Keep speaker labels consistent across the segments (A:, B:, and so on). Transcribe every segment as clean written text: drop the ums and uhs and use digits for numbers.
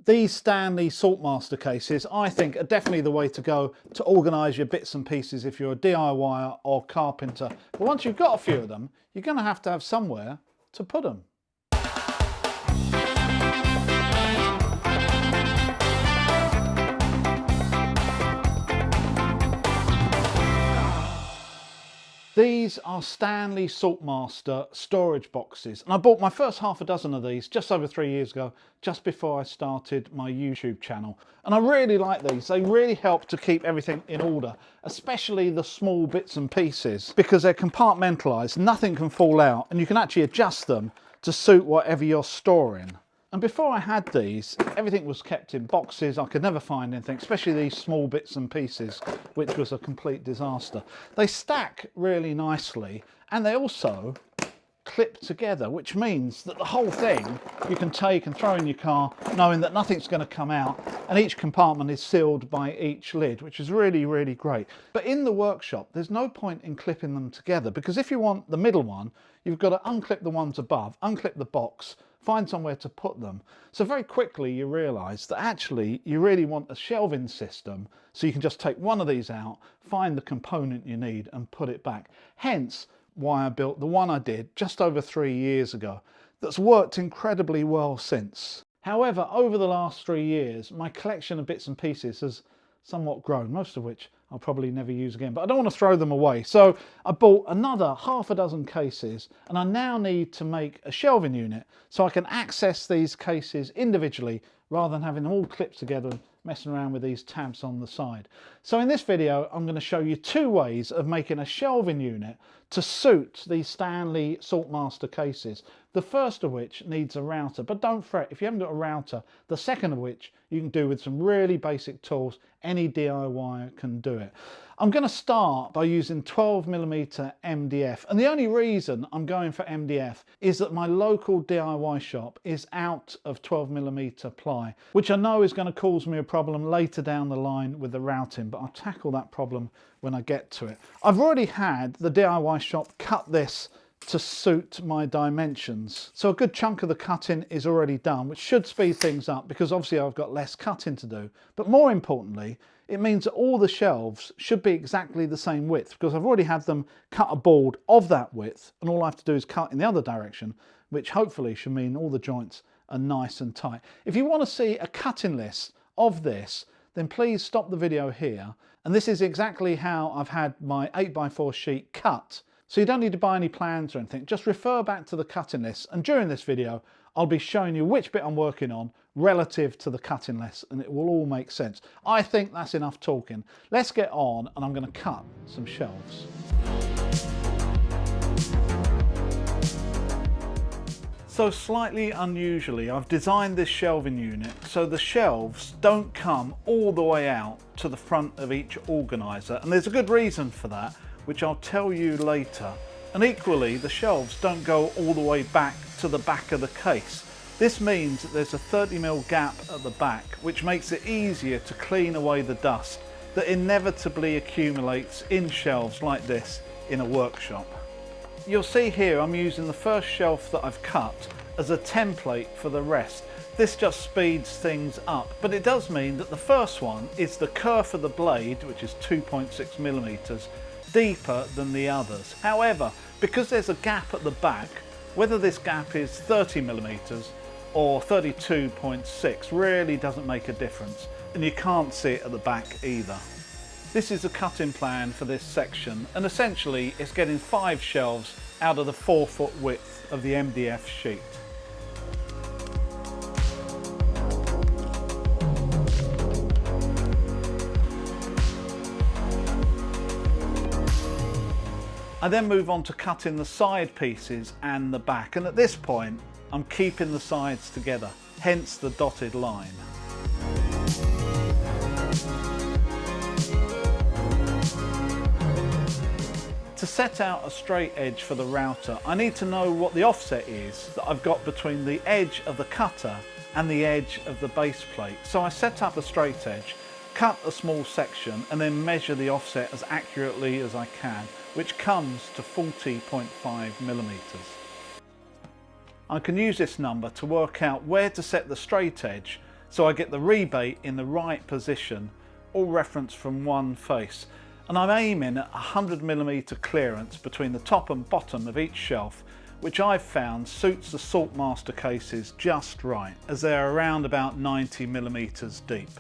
A: These Stanley Sort Master cases, I think, are definitely the way to go to organise your bits and pieces if you're a DIYer or carpenter. But once you've got a few of them, you're going to have somewhere to put them. These are Stanley Sort Master storage boxes, and I bought my first half a dozen of these just over 3 years ago, just before I started my YouTube channel. And I really like these. They really help to keep everything in order, especially the small bits and pieces, because they're compartmentalised, nothing can fall out, and you can actually adjust them to suit whatever you're storing. And before I had these, everything was kept in boxes. I could never find anything, especially these small bits and pieces, which was a complete disaster. They stack really nicely, and they also clip together, which means that the whole thing you can take and throw in your car, knowing that nothing's going to come out, and each compartment is sealed by each lid, which is really, really great. But in the workshop, there's no point in clipping them together, because if you want the middle one, you've got to unclip the ones above, unclip the box, find somewhere to put them. So very quickly you realise that actually you really want a shelving system, so you can just take one of these out, find the component you need and put it back. Hence why I built the one I did just over 3 years ago, that's worked incredibly well since. However, over the last 3 years, my collection of bits and pieces has somewhat grown, most of which I'll probably never use again, but I don't want to throw them away. So I bought another half a dozen cases, and I now need to make a shelving unit so I can access these cases individually rather than having them all clipped together and messing around with these tabs on the side. So in this video, I'm going to show you 2 ways of making a shelving unit to suit these Stanley Sort Master cases. The first of which needs a router, but don't fret if you haven't got a router. The second of which you can do with some really basic tools. Any DIY can do it. I'm going to start by using 12mm MDF, and the only reason I'm going for MDF is that my local DIY shop is out of 12mm ply, which I know is going to cause me a problem later down the line with the routing, but I'll tackle that problem when I get to it. I've already had the DIY shop cut this to suit my dimensions, so a good chunk of the cutting is already done, which should speed things up because obviously I've got less cutting to do. But more importantly, it means that all the shelves should be exactly the same width, because I've already had them cut a board of that width, and all I have to do is cut in the other direction, which hopefully should mean all the joints are nice and tight. If you want to see a cutting list of this, then please stop the video here, and this is exactly how I've had my 8x4 sheet cut. So you don't need to buy any plans or anything, just refer back to the cutting list, and during this video I'll be showing you which bit I'm working on relative to the cutting list, and it will all make sense. I think that's enough talking. Let's get on, and I'm going to cut some shelves. So slightly unusually, I've designed this shelving unit so the shelves don't come all the way out to the front of each organiser, and there's a good reason for that, which I'll tell you later. And equally, the shelves don't go all the way back to the back of the case. This means that there's a 30mm gap at the back, which makes it easier to clean away the dust that inevitably accumulates in shelves like this in a workshop. You'll see here I'm using the first shelf that I've cut as a template for the rest. This just speeds things up, but it does mean that the first one is the kerf of the blade, which is 2.6mm, deeper than the others. However, because there's a gap at the back, whether this gap is 30mm or 32.6 really doesn't make a difference, and you can't see it at the back either. This is a cutting plan for this section, and essentially it's getting 5 shelves out of the 4-foot width of the MDF sheet. I then move on to cutting the side pieces and the back, and at this point I'm keeping the sides together, hence the dotted line. To set out a straight edge for the router, I need to know what the offset is that I've got between the edge of the cutter and the edge of the base plate. So I set up a straight edge, cut a small section, and then measure the offset as accurately as I can, which comes to 40.5mm. I can use this number to work out where to set the straight edge so I get the rebate in the right position, all referenced from one face. And I'm aiming at 100mm clearance between the top and bottom of each shelf, which I've found suits the Sort Master cases just right, as they're around about 90mm deep.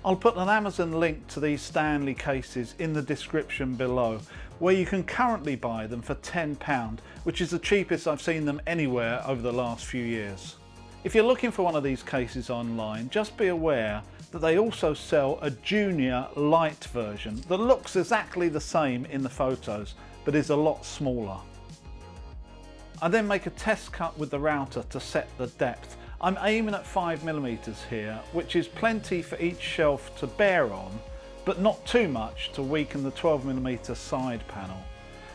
A: I'll put an Amazon link to these Stanley cases in the description below, where you can currently buy them for £10, which is the cheapest I've seen them anywhere over the last few years. If you're looking for one of these cases online, just be aware that they also sell a junior light version that looks exactly the same in the photos, but is a lot smaller. I then make a test cut with the router to set the depth. I'm aiming at 5mm here, which is plenty for each shelf to bear on, but not too much to weaken the 12mm side panel.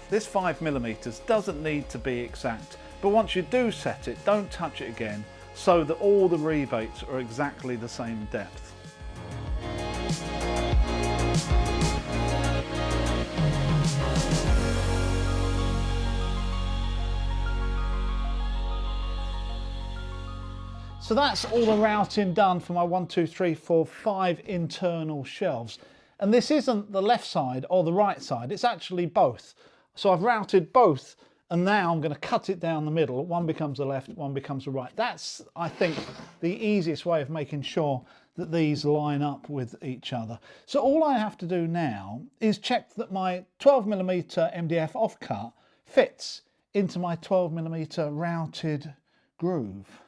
A: This 5mm doesn't need to be exact, but once you do set it, don't touch it again, so that all the rebates are exactly the same depth. So that's all the routing done for my 5 internal shelves. And this isn't the left side or the right side, it's actually both. So I've routed both, and now I'm going to cut it down the middle. One becomes the left, one becomes the right. That's, I think, the easiest way of making sure that these line up with each other. So all I have to do now is check that my 12mm MDF offcut fits into my 12mm routed groove.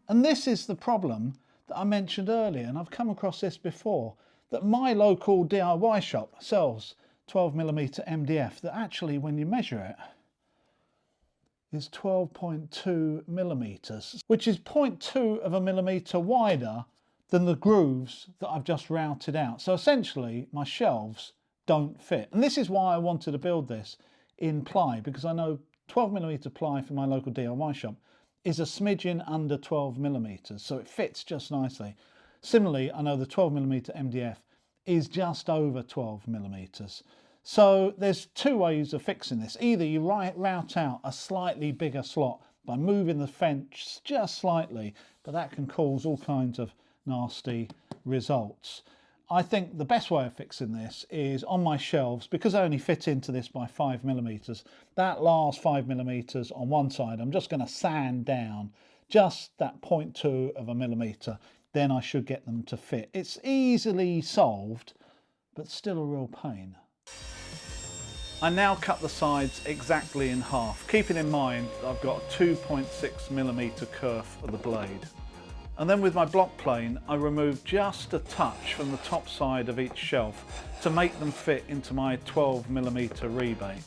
A: And this is the problem that I mentioned earlier, and I've come across this before, that my local DIY shop sells 12mm MDF that actually, when you measure it, is 12.2mm, which is 0.2 of a millimetre wider than the grooves that I've just routed out. So essentially, my shelves don't fit. And this is why I wanted to build this in ply, because I know 12mm ply from my local DIY shop is a smidgen under 12mm, so it fits just nicely. Similarly, I know the 12mm MDF is just over 12mm. So there's two ways of fixing this. Either you route out a slightly bigger slot by moving the fence just slightly, but that can cause all kinds of nasty results. I think the best way of fixing this is on my shelves, because I only fit into this by 5mm, that last 5mm on one side, I'm just going to sand down just that 0.2 of a millimetre, then I should get them to fit. It's easily solved, but still a real pain. I now cut the sides exactly in half, keeping in mind that I've got a 2.6mm kerf of the blade. And then with my block plane, I remove just a touch from the top side of each shelf to make them fit into my 12mm rebate.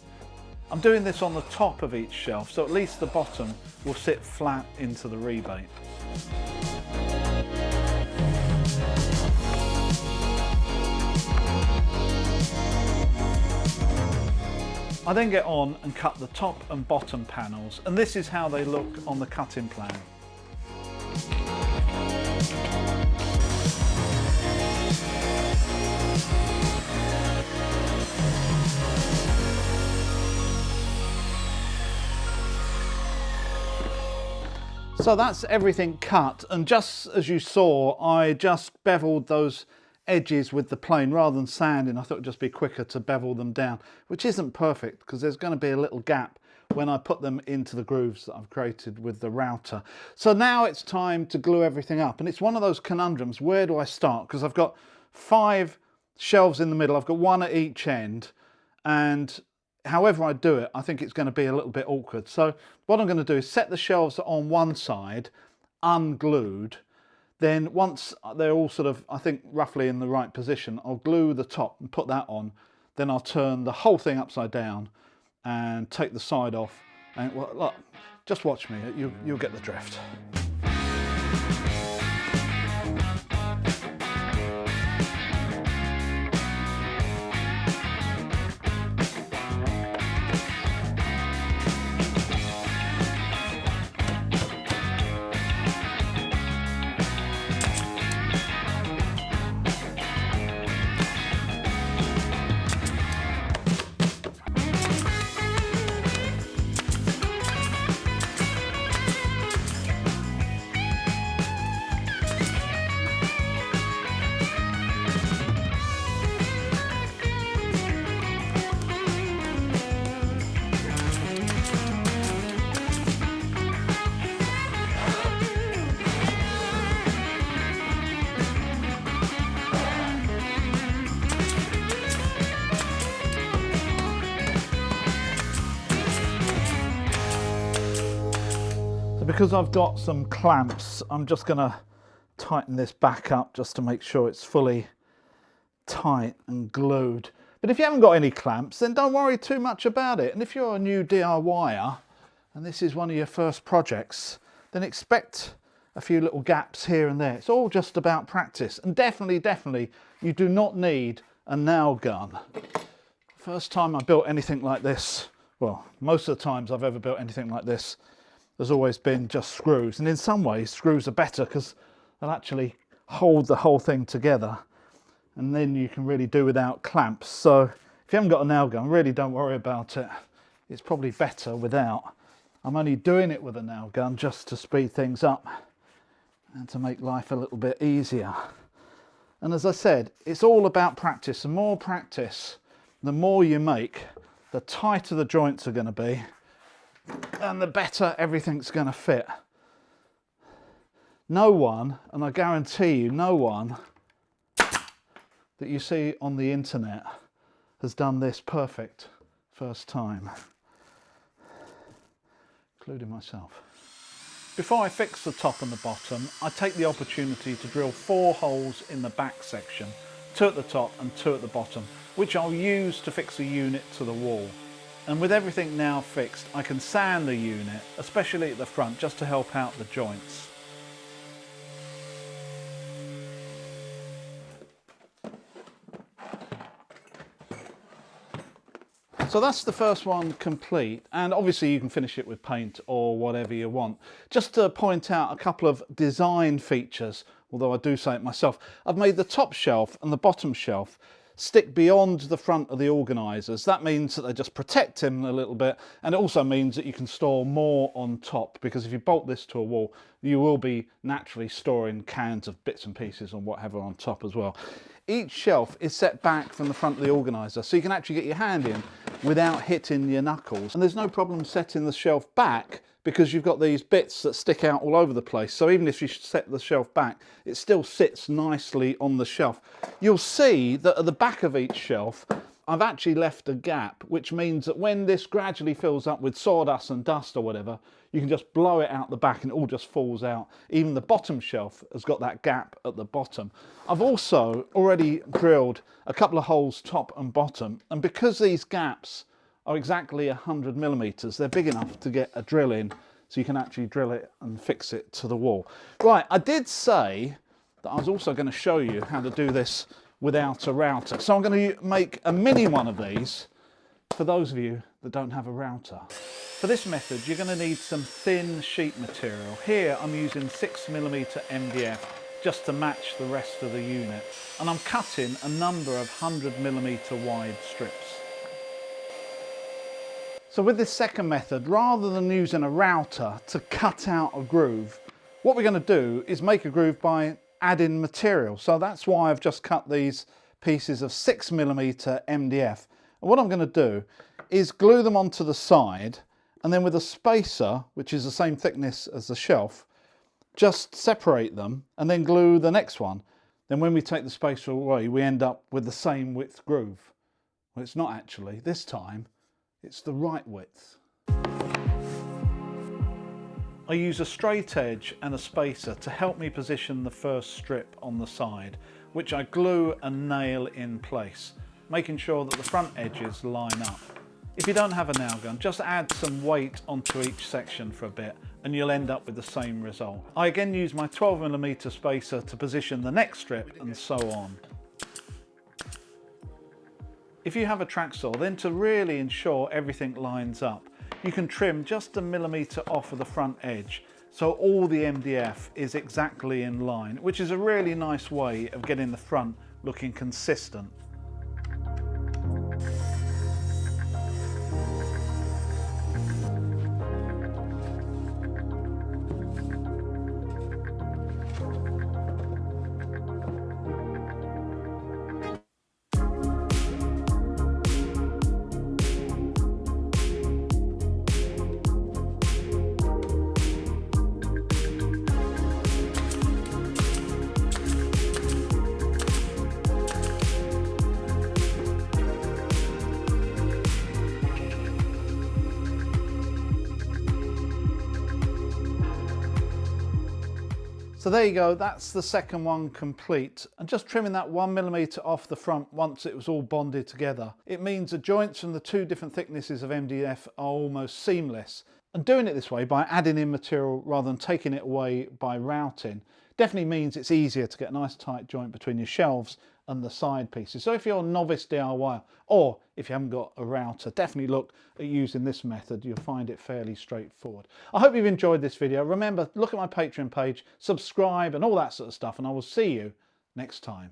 A: I'm doing this on the top of each shelf, so at least the bottom will sit flat into the rebate. I then get on and cut the top and bottom panels, and this is how they look on the cutting plan. So that's everything cut, and just as you saw, I just beveled those edges with the plane rather than sanding. I thought it'd just be quicker to bevel them down, which isn't perfect because there's going to be a little gap when I put them into the grooves that I've created with the router. So now it's time to glue everything up, and it's one of those conundrums. Where do I start? Because I've got 5 shelves in the middle, I've got 1 at each end, and however I do it, I think it's going to be a little bit awkward. So what I'm going to do is set the shelves on one side, unglued. Then once they're all sort of, I think, roughly in the right position, I'll glue the top and put that on. Then I'll turn the whole thing upside down and take the side off. And well, look, just watch me, you'll get the drift. because I've got some clamps, I'm just going to tighten this back up just to make sure it's fully tight and glued. But if you haven't got any clamps, then don't worry too much about it. And if you're a new DIYer and this is one of your first projects, then expect a few little gaps here and there. It's all just about practice. And definitely, you do not need a nail gun. First time I built anything like this, well, most of the times I've ever built anything like this, there's always been just screws. And in some ways, screws are better because they'll actually hold the whole thing together. And then you can really do without clamps. So if you haven't got a nail gun, really don't worry about it. It's probably better without. I'm only doing it with a nail gun just to speed things up and to make life a little bit easier. And as I said, it's all about practice. The more practice, the more you make, the tighter the joints are going to be and the better everything's going to fit. No one, and I guarantee you, no one that you see on the internet has done this perfect first time, including myself. Before I fix the top and the bottom, I take the opportunity to drill 4 holes in the back section, 2 at the top and 2 at the bottom, which I'll use to fix the unit to the wall. And with everything now fixed, I can sand the unit, especially at the front, just to help out the joints. So that's the first one complete, and obviously you can finish it with paint or whatever you want. Just to point out a couple of design features, although I do say it myself, I've made the top shelf and the bottom shelf stick beyond the front of the organisers. That means that they just protect him a little bit, and it also means that you can store more on top, because if you bolt this to a wall, you will be naturally storing cans of bits and pieces and whatever on top as well. Each shelf is set back from the front of the organiser, so you can actually get your hand in without hitting your knuckles. And there's no problem setting the shelf back because you've got these bits that stick out all over the place. So even if you set the shelf back, it still sits nicely on the shelf. You'll see that at the back of each shelf, I've actually left a gap, which means that when this gradually fills up with sawdust and dust or whatever, you can just blow it out the back and it all just falls out. Even the bottom shelf has got that gap at the bottom. I've also already drilled a couple of holes top and bottom, and because these gaps are exactly 100 millimeters, they're big enough to get a drill in, so you can actually drill it and fix it to the wall. Right, I did say that I was also going to show you how to do this without a router. So I'm going to make a mini one of these for those of you that don't have a router. For this method, you're going to need some thin sheet material. Here I'm using 6mm MDF just to match the rest of the unit. And I'm cutting a number of 100mm wide strips. So with this second method, rather than using a router to cut out a groove, what we're going to do is make a groove by adding material. So that's why I've just cut these pieces of 6mm MDF. And what I'm going to do is glue them onto the side, and then with a spacer, which is the same thickness as the shelf, just separate them and then glue the next one. Then when we take the spacer away, we end up with the same width groove. Well, it's not actually. This time, it's the right width. I use a straight edge and a spacer to help me position the first strip on the side, which I glue and nail in place, making sure that the front edges line up. If you don't have a nail gun, just add some weight onto each section for a bit and you'll end up with the same result. I again use my 12mm spacer to position the next strip and so on. If you have a track saw, then to really ensure everything lines up, you can trim just a millimetre off of the front edge so all the MDF is exactly in line, which is a really nice way of getting the front looking consistent. So there you go, that's the second one complete. And just trimming that 1mm off the front once it was all bonded together, it means the joints from the two different thicknesses of MDF are almost seamless. And doing it this way by adding in material rather than taking it away by routing definitely means it's easier to get a nice tight joint between your shelves and the side pieces. So if you're a novice DIY, or if you haven't got a router, definitely look at using this method. You'll find it fairly straightforward. I hope you've enjoyed this video. Remember, look at my Patreon page, subscribe and all that sort of stuff, and I will see you next time.